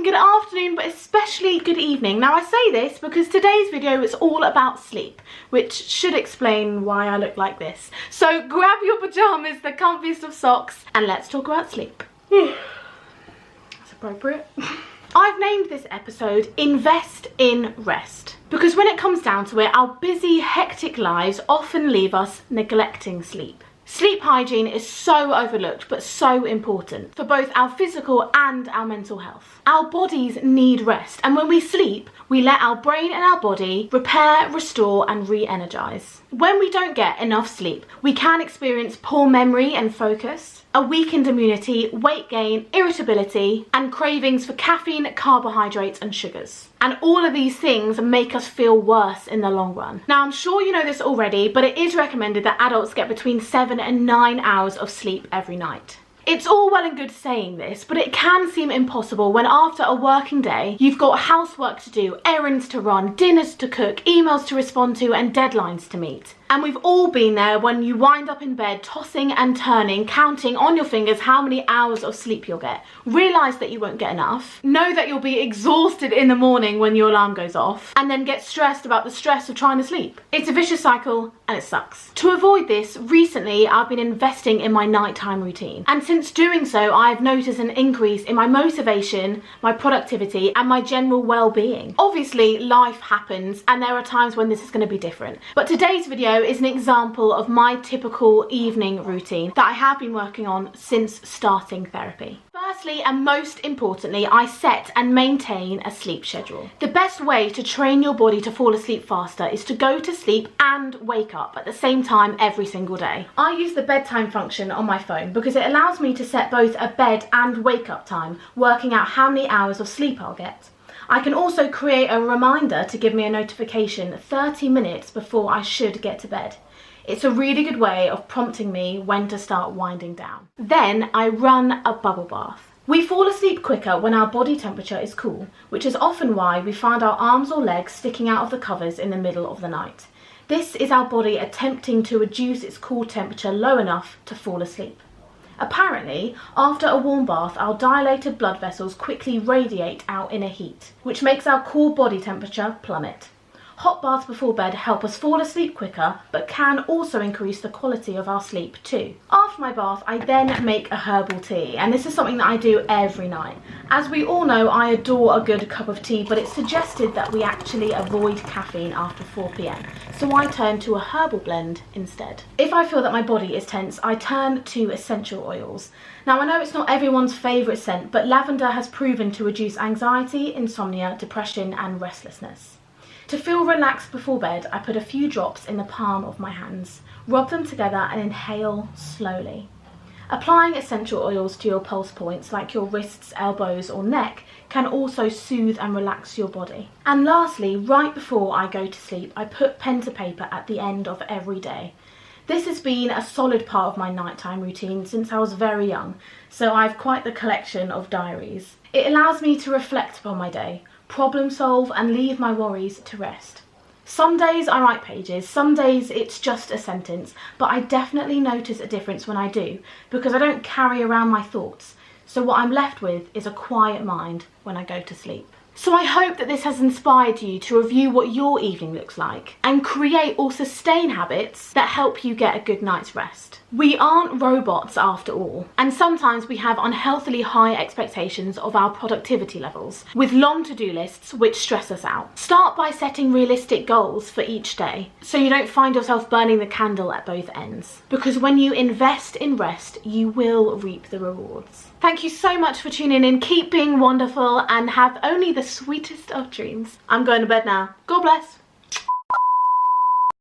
good afternoon, but especially good evening. Now I say this because today's video is all about sleep, which should explain why I look like this. So grab your pajamas, the comfiest of socks, and let's talk about sleep. That's appropriate. I've named this episode Invest in Rest, because when it comes down to it, our busy, hectic lives often leave us neglecting sleep. Sleep hygiene is so overlooked but so important for both our physical and our mental health. Our bodies need rest, and when we sleep, we let our brain and our body repair, restore and re-energise. When we don't get enough sleep, we can experience poor memory and focus, a weakened immunity, weight gain, irritability and cravings for caffeine, carbohydrates and sugars. And all of these things make us feel worse in the long run. Now I'm sure you know this already, but it is recommended that adults get between 7 and 9 hours of sleep every night. It's all well and good saying this, but it can seem impossible when after a working day, you've got housework to do, errands to run, dinners to cook, emails to respond to and deadlines to meet. And we've all been there when you wind up in bed, tossing and turning, counting on your fingers how many hours of sleep you'll get. Realise that you won't get enough. Know that you'll be exhausted in the morning when your alarm goes off. And then get stressed about the stress of trying to sleep. It's a vicious cycle and it sucks. To avoid this, recently I've been investing in my nighttime routine. And since doing so, I've noticed an increase in my motivation, my productivity and my general well-being. Obviously, life happens and there are times when this is going to be different. But today's video is an example of my typical evening routine that I have been working on since starting therapy. Firstly, and most importantly, I set and maintain a sleep schedule. The best way to train your body to fall asleep faster is to go to sleep and wake up at the same time every single day. I use the bedtime function on my phone because it allows me to set both a bed and wake up time, working out how many hours of sleep I'll get. I can also create a reminder to give me a notification 30 minutes before I should get to bed. It's a really good way of prompting me when to start winding down. Then I run a bubble bath. We fall asleep quicker when our body temperature is cool, which is often why we find our arms or legs sticking out of the covers in the middle of the night. This is our body attempting to reduce its core temperature low enough to fall asleep. Apparently, after a warm bath, our dilated blood vessels quickly radiate our inner heat, which makes our core body temperature plummet. Hot baths before bed help us fall asleep quicker, but can also increase the quality of our sleep too. After my bath, I then make a herbal tea, and this is something that I do every night. As we all know, I adore a good cup of tea, but it's suggested that we actually avoid caffeine after 4 p.m. So I turn to a herbal blend instead. If I feel that my body is tense, I turn to essential oils. Now I know it's not everyone's favourite scent, but lavender has proven to reduce anxiety, insomnia, depression and restlessness. To feel relaxed before bed, I put a few drops in the palm of my hands, rub them together and inhale slowly. Applying essential oils to your pulse points like your wrists, elbows or neck can also soothe and relax your body. And lastly, right before I go to sleep, I put pen to paper at the end of every day. This has been a solid part of my nighttime routine since I was very young, so I have quite the collection of diaries. It allows me to reflect upon my day, problem solve and leave my worries to rest. Some days I write pages, some days it's just a sentence, but I definitely notice a difference when I do, because I don't carry around my thoughts, so what I'm left with is a quiet mind when I go to sleep. So I hope that this has inspired you to review what your evening looks like and create or sustain habits that help you get a good night's rest. We aren't robots after all, and sometimes we have unhealthily high expectations of our productivity levels with long to-do lists which stress us out. Start by setting realistic goals for each day so you don't find yourself burning the candle at both ends, because when you invest in rest, you will reap the rewards. Thank you so much for tuning in. Keep being wonderful and have only the sweetest of dreams. I'm going to bed now. God bless.